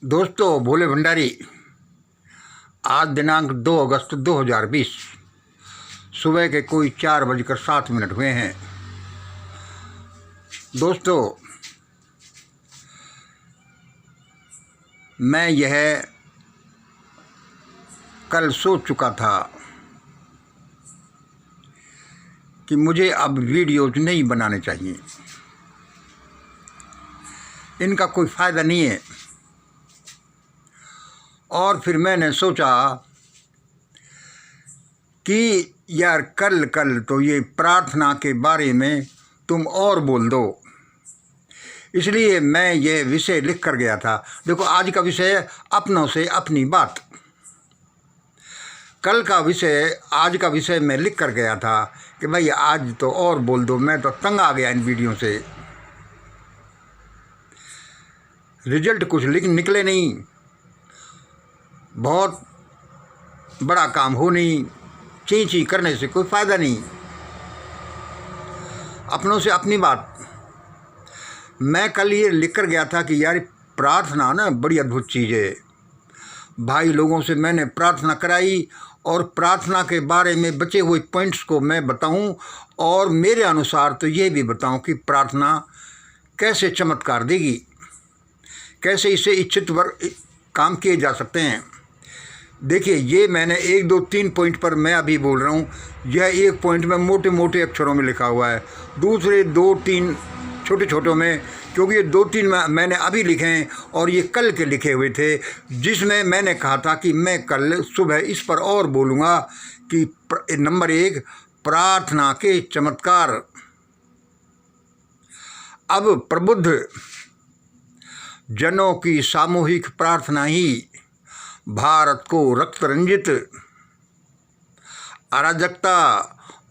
दोस्तों, भोले भंडारी। आज दिनांक 2 अगस्त 2020 सुबह के कोई 4:07 हुए हैं। दोस्तों, मैं यह कल सोच चुका था कि मुझे अब वीडियोज नहीं बनाने चाहिए, इनका कोई फ़ायदा नहीं है। और फिर मैंने सोचा कि यार कल तो ये प्रार्थना के बारे में तुम और बोल दो, इसलिए मैं ये विषय लिख कर गया था। देखो, आज का विषय अपनों से अपनी बात। कल का विषय, आज का विषय मैं लिख कर गया था कि भाई आज तो और बोल दो। मैं तो तंग आ गया इन वीडियो से, रिजल्ट कुछ निकले नहीं, बहुत बड़ा काम हो नहीं, ची करने से कोई फ़ायदा नहीं। अपनों से अपनी बात। मैं कल ये लिख कर गया था कि यार प्रार्थना ना बड़ी अद्भुत चीज़ है। भाई लोगों से मैंने प्रार्थना कराई और प्रार्थना के बारे में बचे हुए पॉइंट्स को मैं बताऊं और मेरे अनुसार तो ये भी बताऊं कि प्रार्थना कैसे चमत्कार देगी, कैसे इसे इच्छित काम किए जा सकते हैं। देखिए, ये मैंने 1, 2, 3 पॉइंट पर मैं अभी बोल रहा हूँ। यह एक पॉइंट में मोटे मोटे अक्षरों में लिखा हुआ है, दूसरे 2, 3 छोटे छोटों में, क्योंकि ये 2, 3 मैंने अभी लिखे हैं और ये कल के लिखे हुए थे, जिसमें मैंने कहा था कि मैं कल सुबह इस पर और बोलूँगा कि नंबर 1 प्रार्थना के चमत्कार। अब प्रबुद्ध जनों की सामूहिक प्रार्थना ही भारत को रक्त रंजित, अराजकता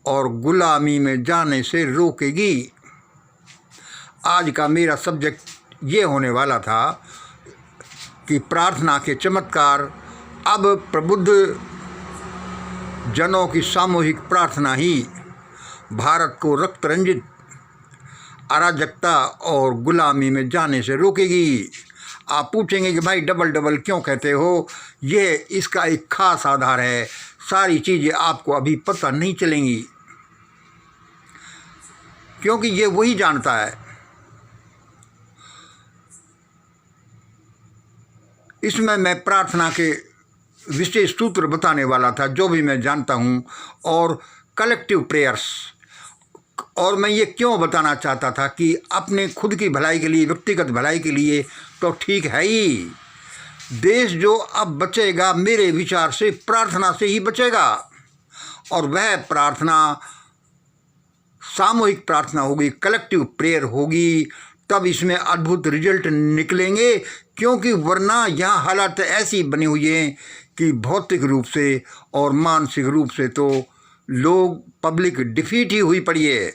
और गुलामी में जाने से रोकेगी। आज का मेरा सब्जेक्ट ये होने वाला था कि प्रार्थना के चमत्कार। अब प्रबुद्ध जनों की सामूहिक प्रार्थना ही भारत को रक्त रंजित, अराजकता और गुलामी में जाने से रोकेगी। आप पूछेंगे कि भाई डबल क्यों कहते हो? ये इसका एक खास आधार है। सारी चीज़ें आपको अभी पता नहीं चलेंगी, क्योंकि ये वही जानता है। इसमें मैं प्रार्थना के विशेष सूत्र बताने वाला था, जो भी मैं जानता हूँ, और कलेक्टिव प्रेयर्स। और मैं ये क्यों बताना चाहता था कि अपने खुद की भलाई के लिए, व्यक्तिगत भलाई के लिए तो ठीक है ही। देश जो अब बचेगा मेरे विचार से प्रार्थना से ही बचेगा, और वह प्रार्थना सामूहिक प्रार्थना होगी, कलेक्टिव प्रेयर होगी, तब इसमें अद्भुत रिजल्ट निकलेंगे। क्योंकि वरना यहाँ हालात ऐसी बनी हुई हैं कि भौतिक रूप से और मानसिक रूप से तो लोग, पब्लिक डिफीट ही हुई पड़ी है।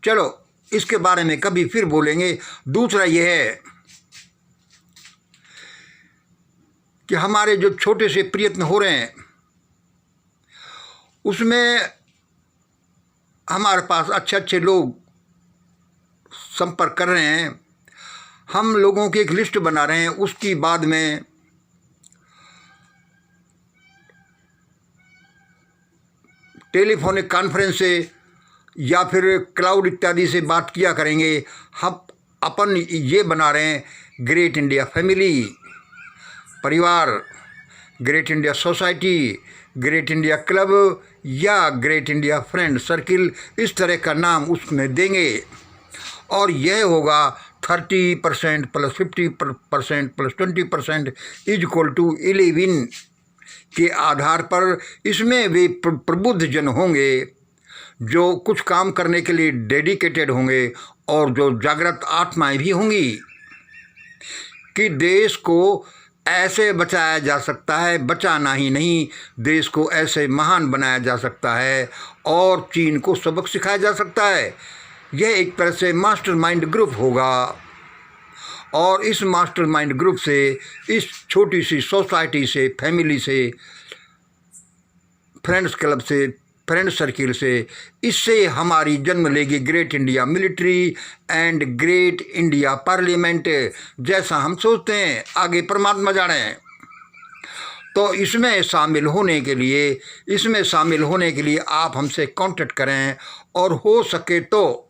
चलो, इसके बारे में कभी फिर बोलेंगे। दूसरा यह है कि हमारे जो छोटे से प्रयत्न हो रहे हैं, उसमें हमारे पास अच्छे लोग संपर्क कर रहे हैं। हम लोगों की एक लिस्ट बना रहे हैं, उसकी बाद में टेलीफोनिक कॉन्फ्रेंस से या फिर क्लाउड इत्यादि से बात किया करेंगे। हम अपन ये बना रहे हैं ग्रेट इंडिया फैमिली, परिवार, great India society, great India club या ग्रेट इंडिया फ्रेंड सर्किल, इस तरह का नाम उसमें देंगे। और यह होगा 30% प्लस 50% प्लस 20% =11 के आधार पर। इसमें वे प्रबुद्ध जन होंगे जो कुछ काम करने के लिए डेडिकेटेड होंगे, और जो जागृत आत्माएं भी होंगी कि देश को ऐसे बचाया जा सकता है, बचाना ही नहीं, देश को ऐसे महान बनाया जा सकता है और चीन को सबक सिखाया जा सकता है। यह एक तरह से मास्टरमाइंड ग्रुप होगा, और इस मास्टरमाइंड ग्रुप से, इस छोटी सी सोसाइटी से, फैमिली से, फ्रेंड्स क्लब से, फ्रेंड सर्किल से। इससे हमारी जन्म लेगी great India military and great India parliament, जैसा हम सोचते हैं। आगे परमात्मा जाने। तो इसमें शामिल होने के लिए आप हमसे कांटेक्ट करें, और हो सके तो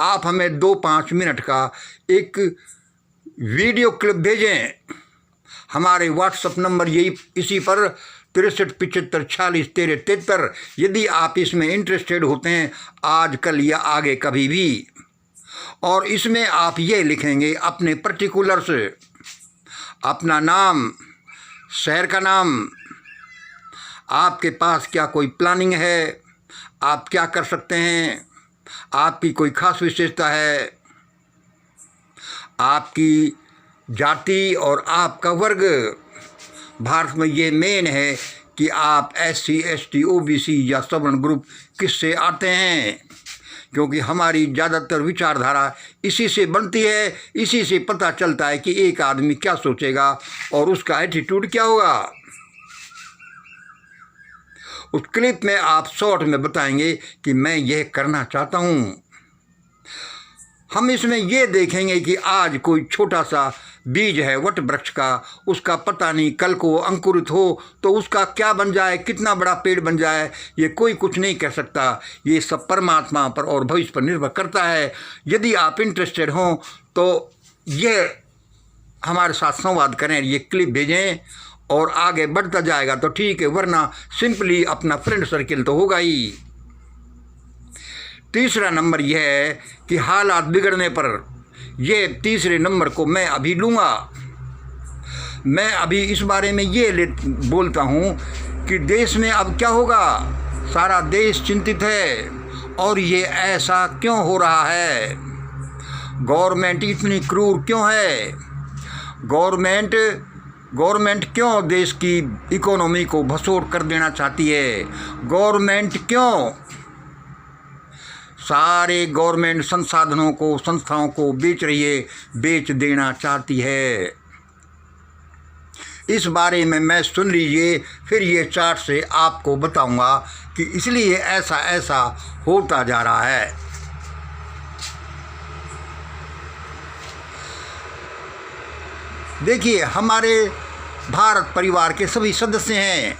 आप हमें 2-5 मिनट का एक वीडियो क्लिप भेजें। हमारे व्हाट्सएप नंबर यही इसी पर 6375461373। यदि आप इसमें इंटरेस्टेड होते हैं, आज कल या आगे कभी भी, और इसमें आप ये लिखेंगे अपने पर्टिकुलर्स, अपना नाम, शहर का नाम, आपके पास क्या कोई प्लानिंग है, आप क्या कर सकते हैं, आपकी कोई खास विशेषता है, आपकी जाति और आपका वर्ग। भारत में ये मेन है कि आप SC ST OBC या सवर्ण ग्रुप किससे आते हैं, क्योंकि हमारी ज़्यादातर विचारधारा इसी से बनती है। इसी से पता चलता है कि एक आदमी क्या सोचेगा और उसका एटीट्यूड क्या होगा। उस क्लिप में आप शॉर्ट में बताएंगे कि मैं यह करना चाहता हूँ। हम इसमें ये देखेंगे कि आज कोई छोटा सा बीज है वट वृक्ष का, उसका पता नहीं कल को अंकुरित हो तो उसका क्या बन जाए, कितना बड़ा पेड़ बन जाए, ये कोई कुछ नहीं कह सकता। ये सब परमात्मा पर और भविष्य पर निर्भर करता है। यदि आप इंटरेस्टेड हों तो ये हमारे साथ संवाद करें, ये क्लिप भेजें, और आगे बढ़ता जाएगा तो ठीक है, वरना सिंपली अपना फ्रेंड सर्किल तो होगा ही। तीसरा नंबर यह है कि हालात बिगड़ने पर, ये तीसरे नंबर को मैं अभी लूँगा। मैं अभी इस बारे में ये बोलता हूँ कि देश में अब क्या होगा। सारा देश चिंतित है, और ये ऐसा क्यों हो रहा है। गवर्नमेंट इतनी क्रूर क्यों है। गवर्नमेंट क्यों देश की इकोनॉमी को भसोड़ कर देना चाहती है। गवर्नमेंट क्यों सारे गवर्नमेंट संसाधनों को, संस्थाओं को बेच देना चाहती है। इस बारे में मैं सुन लीजिए, फिर ये चार्ट से आपको बताऊंगा कि इसलिए ऐसा होता जा रहा है। देखिए, हमारे भारत परिवार के सभी सदस्य हैं,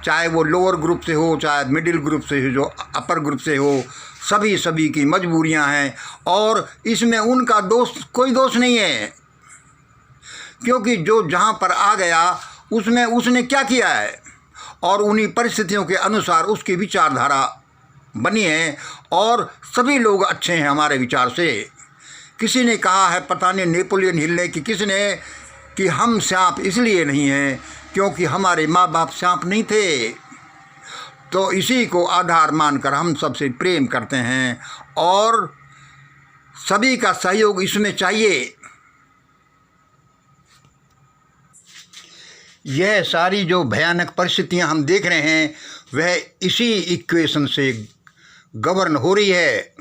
चाहे वो लोअर ग्रुप से हो, चाहे मिडिल ग्रुप से हो, जो अपर ग्रुप से हो, सभी की मजबूरियां हैं, और इसमें उनका कोई दोष नहीं है, क्योंकि जो जहां पर आ गया उसमें उसने क्या किया है, और उन्हीं परिस्थितियों के अनुसार उसकी विचारधारा बनी है, और सभी लोग अच्छे हैं हमारे विचार से। किसी ने कहा है, पता नहीं नेपोलियन हिल ने कि किसने, कि हम सांप इसलिए नहीं हैं क्योंकि हमारे माँ बाप सांप नहीं थे। तो इसी को आधार मानकर हम सबसे प्रेम करते हैं, और सभी का सहयोग इसमें चाहिए। यह सारी जो भयानक परिस्थितियां हम देख रहे हैं, वह इसी इक्वेशन से गवर्न हो रही है,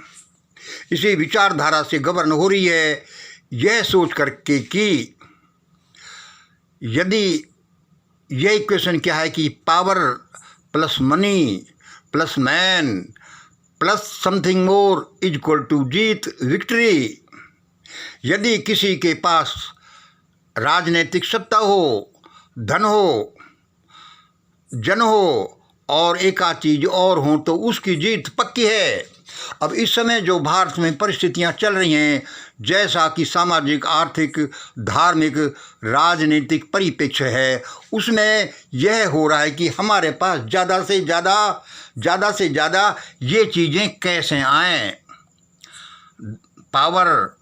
इसी विचारधारा से गवर्न हो रही है। यह सोच करके कि यदि यह इक्वेशन क्या है कि power plus money plus man plus something more is equal to जीत, विक्ट्री। यदि किसी के पास राजनीतिक सत्ता हो, धन हो, जन हो, और एक आध चीज़ और हो, तो उसकी जीत पक्की है। अब इस समय जो भारत में परिस्थितियां चल रही हैं, जैसा कि सामाजिक, आर्थिक, धार्मिक, राजनीतिक परिप्रेक्ष्य है, उसमें यह हो रहा है कि हमारे पास ज़्यादा से ज़्यादा ये चीज़ें कैसे आएँ, पावर,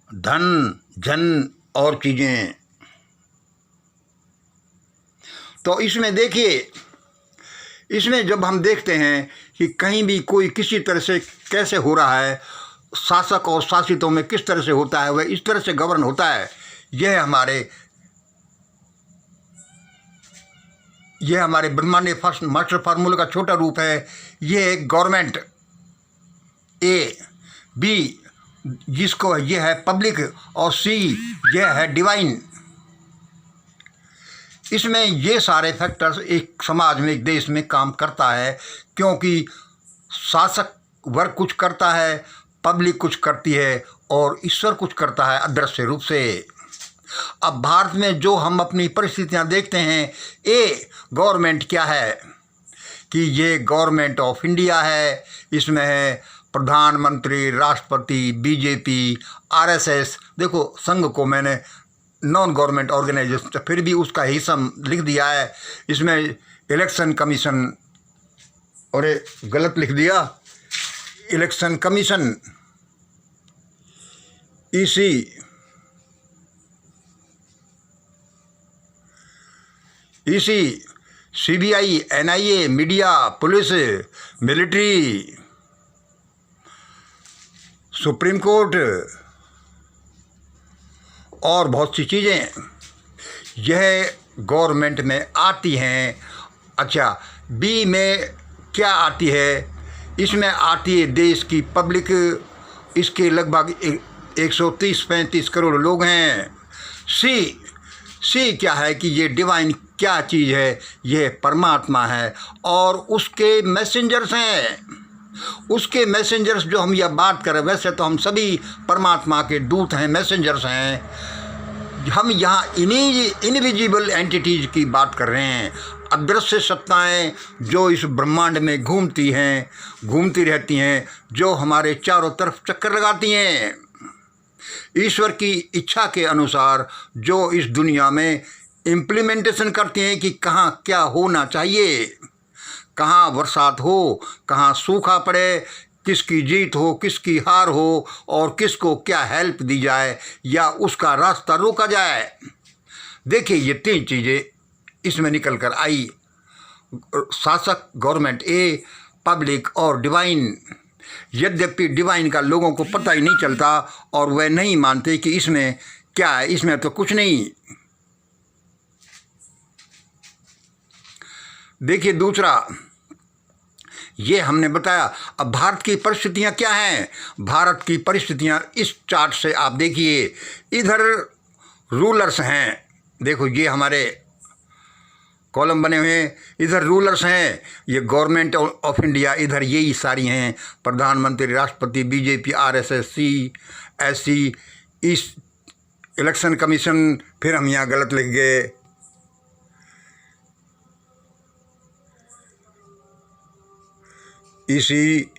धन, जन और चीज़ें। तो इसमें देखिए, इसमें जब हम देखते हैं कि कहीं भी कोई किसी तरह से कैसे हो रहा है, शासक और शासितों में किस तरह से होता है, वह इस तरह से गवर्न होता है। यह हमारे ब्रह्मांडीय फर्स्ट मास्टर फार्मूला का छोटा रूप है। यह गवर्नमेंट ए, बी जिसको यह है पब्लिक, और सी यह है डिवाइन। इसमें ये सारे फैक्टर्स एक समाज में, एक देश में काम करता है, क्योंकि शासक वर्ग कुछ करता है, पब्लिक कुछ करती है और ईश्वर कुछ करता है अदृश्य रूप से। अब भारत में जो हम अपनी परिस्थितियां देखते हैं, ये गवर्नमेंट क्या है कि ये गवर्नमेंट ऑफ इंडिया है। इसमें है प्रधानमंत्री, राष्ट्रपति, बीजेपी, आरएसएस। देखो, संघ को मैंने नॉन गवर्नमेंट ऑर्गेनाइजेशन, फिर भी उसका हिस्सा लिख दिया है। इसमें इलेक्शन कमीशन, और गलत लिख दिया, election commission, EC, CBI, NIA, media, police, military, supreme court और बहुत सी चीज़ें यह गवर्नमेंट में आती हैं। अच्छा, बी में क्या आती है? इसमें आती है देश की पब्लिक। इसके लगभग 130-135 करोड़ लोग हैं। सी क्या है कि ये डिवाइन क्या चीज़ है? ये परमात्मा है और उसके मैसेंजर्स हैं। उसके मैसेंजर्स जो हम यह बात करें, वैसे तो हम सभी परमात्मा के दूत हैं, मैसेंजर्स हैं। हम यहाँ इनविजिबल एंटिटीज की बात कर रहे हैं, अदृश्य सत्ताएं जो इस ब्रह्मांड में घूमती रहती हैं, जो हमारे चारों तरफ चक्कर लगाती हैं। ईश्वर की इच्छा के अनुसार जो इस दुनिया में इम्प्लीमेंटेशन करती हैं कि कहाँ क्या होना चाहिए, कहाँ बरसात हो, कहाँ सूखा पड़े, किसकी जीत हो, किसकी हार हो और किसको क्या हेल्प दी जाए या उसका रास्ता रोका जाए। देखिए, ये 3 चीज़ें इसमें निकल कर आई, शासक, गवर्नमेंट ए, पब्लिक और डिवाइन। यद्यपि डिवाइन का लोगों को पता ही नहीं चलता और वह नहीं मानते कि इसमें क्या है, इसमें तो कुछ नहीं। देखिए, दूसरा ये हमने बताया। अब भारत की परिस्थितियां क्या हैं? भारत की परिस्थितियां इस चार्ट से आप देखिए। इधर रूलर्स हैं, देखो ये हमारे कॉलम बने हुए हैं, इधर रूलर्स हैं, ये गवर्नमेंट ऑफ इंडिया, इधर यही सारी हैं, प्रधानमंत्री, राष्ट्रपति, बीजेपी, आरएसएस, CSC, इस इलेक्शन कमीशन। फिर हम यहाँ गलत लिख गए, इसी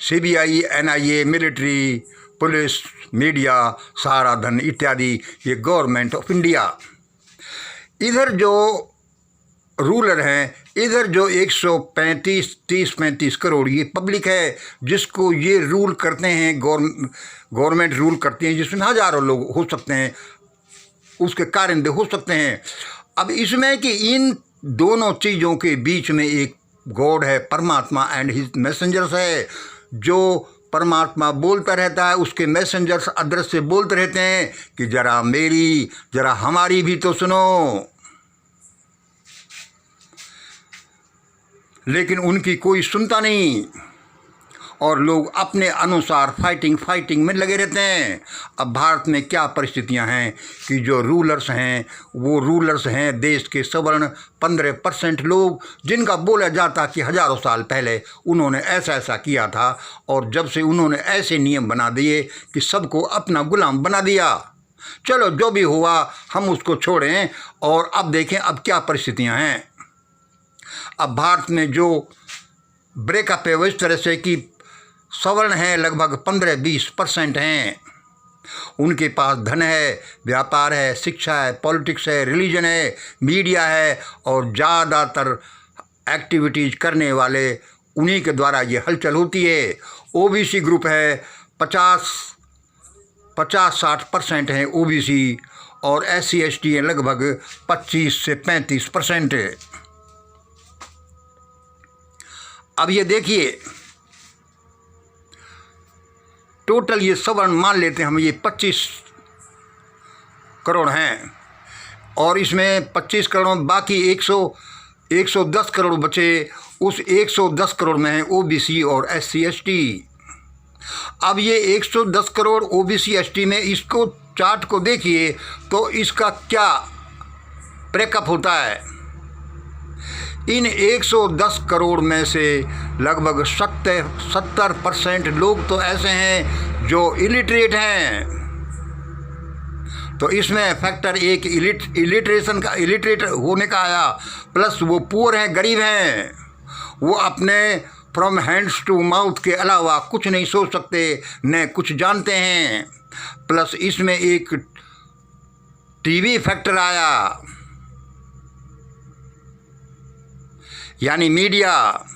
CBI, NIA, military, police, media, सारा धन इत्यादि, ये गवर्नमेंट ऑफ इंडिया। इधर जो रूलर हैं, इधर जो 135 करोड़ ये पब्लिक है जिसको ये रूल करते हैं, गवर्नमेंट रूल करती है, जिसमें हज़ारों लोग हो सकते हैं, उसके कारिंदे हो सकते हैं। अब इसमें कि इन दोनों चीज़ों के बीच में एक गॉड है, परमात्मा एंड हिज मैसेंजर्स है। जो परमात्मा बोलता रहता है, उसके मैसेंजर्स अदृश्य बोलते रहते हैं कि जरा मेरी, जरा हमारी भी तो सुनो। लेकिन उनकी कोई सुनता नहीं और लोग अपने अनुसार फाइटिंग में लगे रहते हैं। अब भारत में क्या परिस्थितियां हैं कि जो रूलर्स हैं, वो रूलर्स हैं देश के सवर्ण 15% लोग, जिनका बोला जाता कि हज़ारों साल पहले उन्होंने ऐसा किया था और जब से उन्होंने ऐसे नियम बना दिए कि सबको अपना गुलाम बना दिया। चलो, जो भी हुआ हम उसको छोड़ें और अब देखें अब क्या परिस्थितियाँ हैं। अब भारत में जो ब्रेकअप है वो इस तरह से कि सवर्ण हैं लगभग 15-20% हैं, उनके पास धन है, व्यापार है, शिक्षा है, पॉलिटिक्स है, रिलीजन है, मीडिया है और ज़्यादातर एक्टिविटीज़ करने वाले उन्हीं के द्वारा ये हलचल होती है। OBC ग्रुप है, 50-60% हैं OBC और SC ST है लगभग 25 से 35%। अब ये देखिए, टोटल ये सवर्ण मान लेते हैं हम, ये 25 करोड़ हैं और इसमें 25 करोड़ बाकी 110 करोड़ बचे। उस 110 करोड़ में है OBC और SC ST। अब ये 110 करोड़ ओबीसी एसटी में इसको चार्ट को देखिए तो इसका क्या ब्रेकअप होता है। इन 110 करोड़ में से लगभग 70% लोग तो ऐसे हैं जो इलिटरेट हैं। तो इसमें फैक्टर एक इलिटरेट होने का आया, प्लस वो पुअर हैं, गरीब हैं, वो अपने फ्रॉम हैंड्स टू माउथ के अलावा कुछ नहीं सोच सकते, न कुछ जानते हैं। प्लस इसमें एक टीवी फैक्टर आया, यानी मीडिया।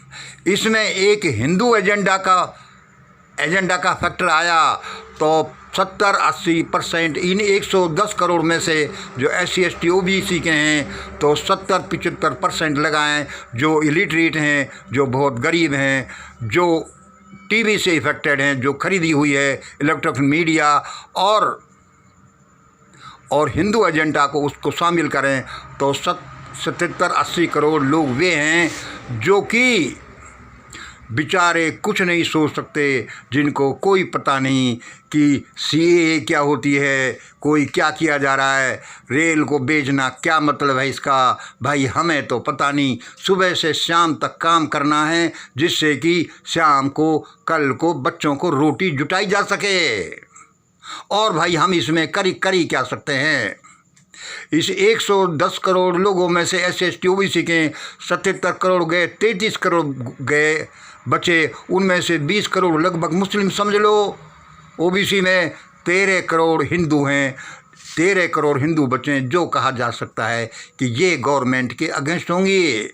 इसमें एक हिंदू एजेंडा का फैक्टर आया। तो 70-80% इन 110 करोड़ में से जो SC ST OBC के हैं तो 70-75% लगाएं जो इलिटरेट हैं, जो बहुत गरीब हैं, जो टीवी से इफेक्टेड हैं, जो खरीदी हुई है इलेक्ट्रॉनिक मीडिया, और हिंदू एजेंडा को उसको शामिल करें तो 70-80 करोड़ लोग वे हैं जो कि बेचारे कुछ नहीं सोच सकते, जिनको कोई पता नहीं कि CAA क्या होती है, कोई क्या किया जा रहा है, रेल को बेचना क्या मतलब है इसका। भाई हमें तो पता नहीं, सुबह से शाम तक काम करना है जिससे कि शाम को कल को बच्चों को रोटी जुटाई जा सके। और भाई हम इसमें करी क्या सकते हैं। इस 110 करोड़ लोगों में से SC ST OBC के 77 करोड़ गए, 33 करोड़ गए बचे, उनमें से 20 करोड़ लगभग मुस्लिम समझ लो। OBC में 13 करोड़ हिंदू हैं, 13 करोड़ हिंदू बचे, जो कहा जा सकता है कि ये गवर्नमेंट के अगेंस्ट होंगी।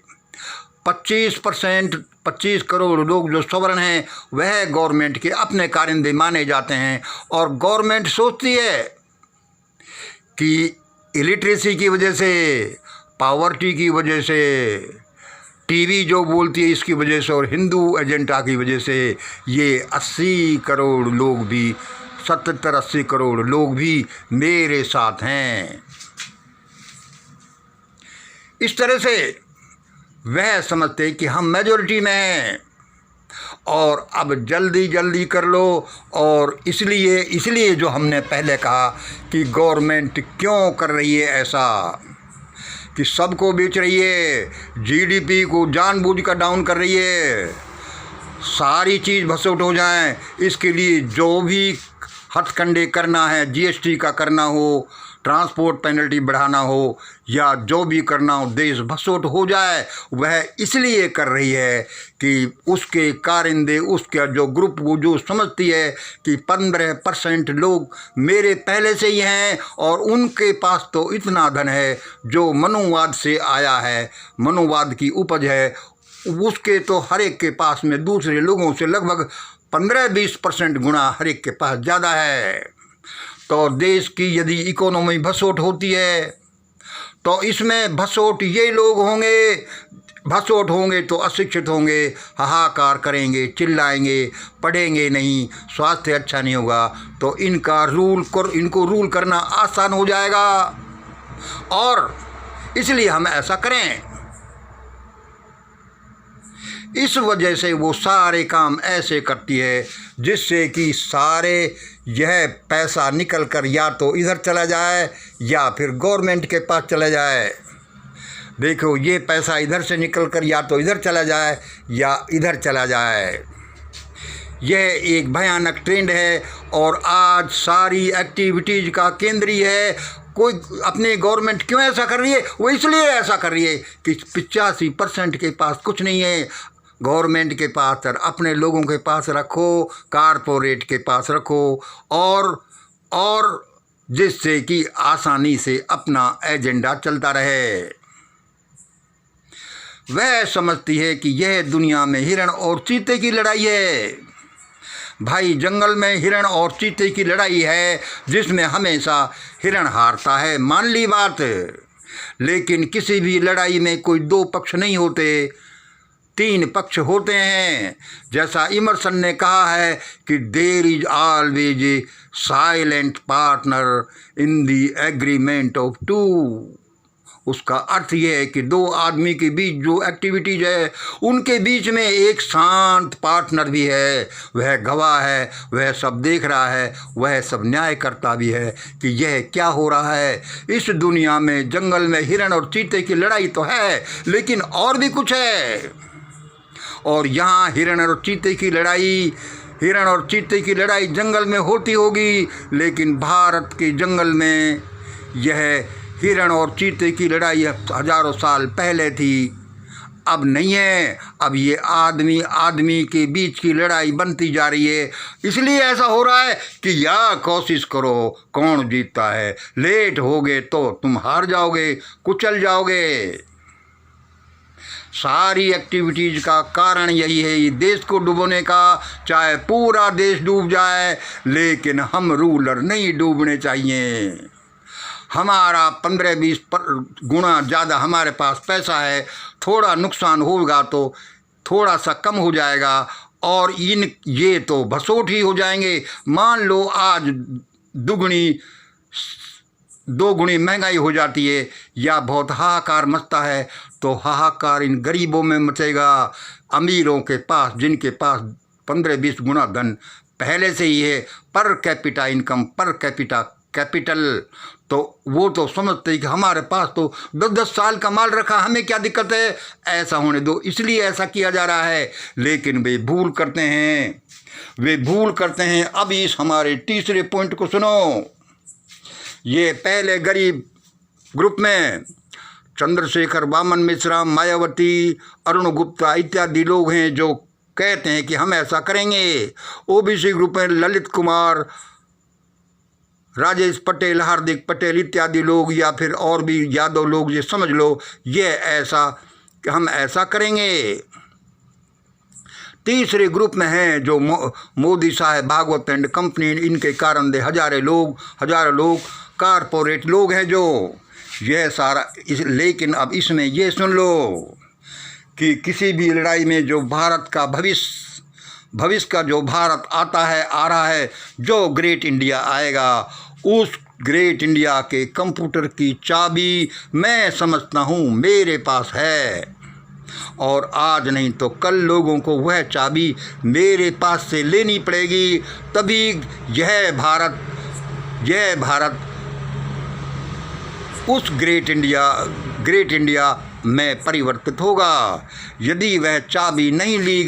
25 करोड़ लोग जो सवर्ण हैं वह गवर्नमेंट के अपने कारिंदे माने जाते हैं। और गवर्नमेंट सोचती है कि इलिटरेसी की वजह से, पावर्टी की वजह से, टीवी जो बोलती है इसकी वजह से और हिंदू एजेंडा की वजह से ये 80 करोड़ लोग भी, 70-80 करोड़ लोग भी मेरे साथ हैं। इस तरह से वह समझते कि हम मेजॉरिटी में हैं और अब जल्दी कर लो। और इसलिए जो हमने पहले कहा कि गवर्नमेंट क्यों कर रही है ऐसा, कि सबको बेच रही है, GDP को जानबूझकर डाउन कर रही है, सारी चीज़ भसोट हो जाए, इसके लिए जो भी हथकंडे करना है, GST का करना हो, ट्रांसपोर्ट पेनल्टी बढ़ाना हो, या जो भी करना हो, देश भसोट हो जाए, वह इसलिए कर रही है कि उसके कारिंदे, उसका जो ग्रुप, वो जो समझती है कि 15% लोग मेरे पहले से ही हैं और उनके पास तो इतना धन है जो मनुवाद से आया है, मनुवाद की उपज है, उसके तो हर एक के पास में दूसरे लोगों से लगभग 15-20% गुना हर एक के पास ज़्यादा है। तो देश की यदि इकोनॉमी भसोट होती है तो इसमें भसोट ये लोग होंगे, भसोट होंगे तो अशिक्षित होंगे, हाहाकार करेंगे, चिल्लाएंगे, पढ़ेंगे नहीं, स्वास्थ्य अच्छा नहीं होगा, तो इनको रूल करना आसान हो जाएगा। और इसलिए हम ऐसा करें। इस वजह से वो सारे काम ऐसे करती है जिससे कि सारे यह पैसा निकल कर या तो इधर चला जाए या फिर गवर्नमेंट के पास चला जाए। देखो, ये पैसा इधर से निकल कर या तो इधर चला जाए या इधर चला जाए। यह एक भयानक ट्रेंड है और आज सारी एक्टिविटीज़ का केंद्रीय है। कोई अपने गवर्नमेंट क्यों ऐसा कर रही है? वो इसलिए ऐसा कर रही है कि 85% के पास कुछ नहीं है। गवर्नमेंट के पास और अपने लोगों के पास रखो, कारपोरेट के पास रखो, और जिससे कि आसानी से अपना एजेंडा चलता रहे। वह समझती है कि यह दुनिया में हिरण और चीते की लड़ाई है। भाई, जंगल में हिरण और चीते की लड़ाई है जिसमें हमेशा हिरण हारता है, मान ली बात। लेकिन किसी भी लड़ाई में कोई दो पक्ष नहीं होते, 3 पक्ष होते हैं। जैसा इमर्सन ने कहा है कि there is always a silent partner in the agreement of 2। उसका अर्थ यह है कि दो आदमी के बीच जो एक्टिविटीज है उनके बीच में एक शांत पार्टनर भी है, वह गवाह है, वह सब देख रहा है, वह सब न्याय करता भी है कि यह क्या हो रहा है। इस दुनिया में जंगल में हिरण और चीते की लड़ाई तो है, लेकिन और भी कुछ है। और यहाँ हिरण और चीते की लड़ाई जंगल में होती होगी, लेकिन भारत के जंगल में यह हिरण और चीते की लड़ाई हजारों साल पहले थी, अब नहीं है। अब ये आदमी आदमी के बीच की लड़ाई बनती जा रही है। इसलिए ऐसा हो रहा है कि या कोशिश करो कौन जीतता है, लेट होगे तो तुम हार जाओगे, कुचल जाओगे। सारी एक्टिविटीज़ का कारण यही है, ये देश को डुबोने का। चाहे पूरा देश डूब जाए, लेकिन हम रूलर नहीं डूबने चाहिए। हमारा 15-20 गुना ज़्यादा हमारे पास पैसा है, थोड़ा नुकसान होगा तो थोड़ा सा कम हो जाएगा, और ये तो भसोट ही हो जाएंगे। मान लो आज 2 गुणी महंगाई हो जाती है या बहुत हाहाकार मचता है, तो हाहाकार इन गरीबों में मचेगा। अमीरों के पास, जिनके पास 15-20 गुना धन पहले से ही है, per capita income, per capita capital, तो वो तो समझते हैं कि हमारे पास तो 10-10 साल का माल रखा, हमें क्या दिक्कत है, ऐसा होने दो, इसलिए ऐसा किया जा रहा है। लेकिन वे भूल करते हैं। अब इस हमारे तीसरे पॉइंट को सुनो। ये पहले गरीब ग्रुप में चंद्रशेखर, वामन मिश्रा, मायावती, अरुण गुप्ता इत्यादि लोग हैं जो कहते हैं कि हम ऐसा करेंगे। ओबीसी ग्रुप में ललित कुमार, राजेश पटेल, हार्दिक पटेल इत्यादि लोग, या फिर और भी यादव लोग, ये समझ लो ये ऐसा कि हम ऐसा करेंगे। तीसरे ग्रुप में हैं जो मोदी साहब, भागवत एंड कंपनी, इनके कारण दे हजारों लोग कारपोरेट लोग हैं जो यह सारा लेकिन अब इसमें ये सुन लो कि किसी भी लड़ाई में जो भारत का भविष्य का जो भारत आ रहा है, जो ग्रेट इंडिया आएगा, उस ग्रेट इंडिया के कंप्यूटर की चाबी मैं समझता हूँ मेरे पास है, और आज नहीं तो कल लोगों को वह चाबी मेरे पास से लेनी पड़ेगी। तभी यह भारत उस ग्रेट इंडिया में परिवर्तित होगा। यदि वह चाबी नहीं ली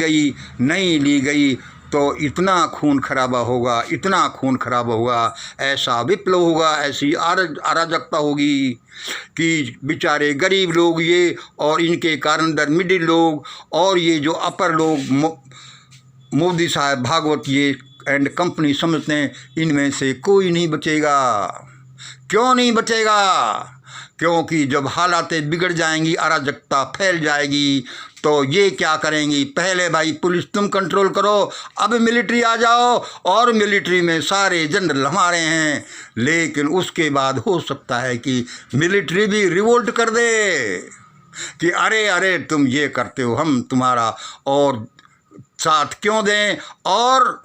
गई तो इतना खून खराबा होगा, ऐसा विप्लव होगा, ऐसी अराजकता होगी कि बेचारे गरीब लोग ये, और इनके कारण दर मिडिल लोग, और ये जो अपर लोग मोदी साहब, भागवत ये एंड कंपनी समझते हैं, इनमें से कोई नहीं बचेगा। क्यों नहीं बचेगा? क्योंकि जब हालातें बिगड़ जाएंगी, अराजकता फैल जाएगी, तो ये क्या करेंगी, पहले भाई पुलिस तुम कंट्रोल करो, अब मिलिट्री आ जाओ, और मिलिट्री में सारे जनरल हमारे हैं। लेकिन उसके बाद हो सकता है कि मिलिट्री भी रिवोल्ट कर दे कि अरे तुम ये करते हो, हम तुम्हारा और साथ क्यों दें, और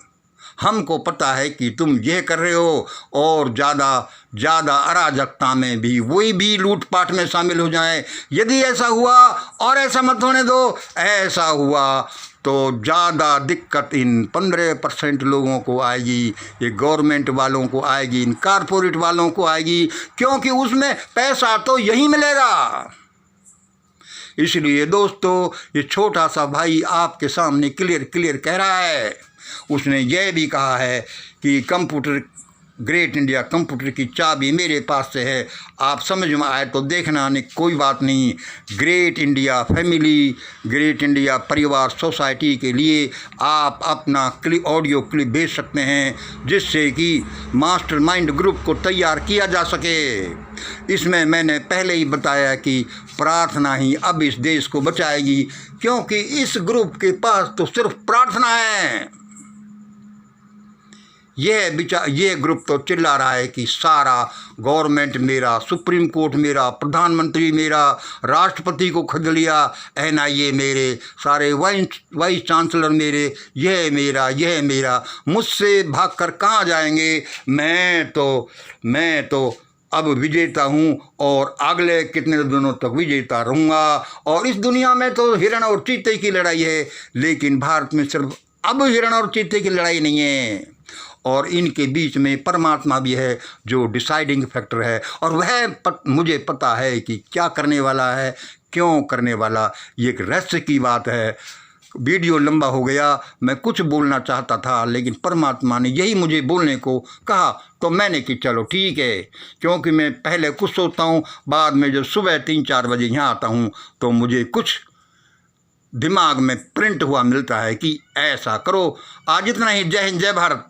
हमको पता है कि तुम ये कर रहे हो, और ज़्यादा अराजकता में भी वही भी लूटपाट में शामिल हो जाए। यदि ऐसा हुआ, और ऐसा मत होने दो, ऐसा हुआ तो ज़्यादा दिक्कत इन 15% लोगों को आएगी, ये गवर्नमेंट वालों को आएगी, इन कारपोरेट वालों को आएगी, क्योंकि उसमें पैसा तो यही मिलेगा। इसलिए दोस्तों, ये छोटा सा भाई आपके सामने क्लियर कह रहा है। उसने यह भी कहा है कि ग्रेट इंडिया कंप्यूटर की चाबी मेरे पास से है, आप समझ में आए तो देखना, नहीं कोई बात नहीं। Great India family, great India परिवार सोसाइटी के लिए आप अपना ऑडियो क्लिप भेज सकते हैं, जिससे कि मास्टरमाइंड ग्रुप को तैयार किया जा सके। इसमें मैंने पहले ही बताया कि प्रार्थना ही अब इस देश को बचाएगी, क्योंकि इस ग्रुप के पास तो सिर्फ प्रार्थना है। ये ग्रुप तो चिल्ला रहा है कि सारा गवर्नमेंट मेरा, सुप्रीम कोर्ट मेरा, प्रधानमंत्री मेरा, राष्ट्रपति को खरीद लिया, NIA मेरे, सारे वाइस चांसलर मेरे, यह मेरा, मुझसे भागकर कहाँ जाएंगे। मैं तो अब विजेता हूँ और अगले कितने दिनों तक विजेता रहूँगा। और इस दुनिया में तो हिरण और चीते की लड़ाई है, लेकिन भारत में सिर्फ अब हिरण और चीते की लड़ाई नहीं है, और इनके बीच में परमात्मा भी है जो डिसाइडिंग फैक्टर है। और वह मुझे पता है कि क्या करने वाला है, क्यों करने वाला। ये एक रहस्य की बात है। वीडियो लंबा हो गया, मैं कुछ बोलना चाहता था लेकिन परमात्मा ने यही मुझे बोलने को कहा, तो मैंने कि चलो ठीक है। क्योंकि मैं पहले कुछ सोचता हूँ, बाद में जब सुबह 3-4 बजे यहाँ आता हूँ तो मुझे कुछ दिमाग में प्रिंट हुआ मिलता है कि ऐसा करो। आज इतना ही। जय हिंद, जय भारत।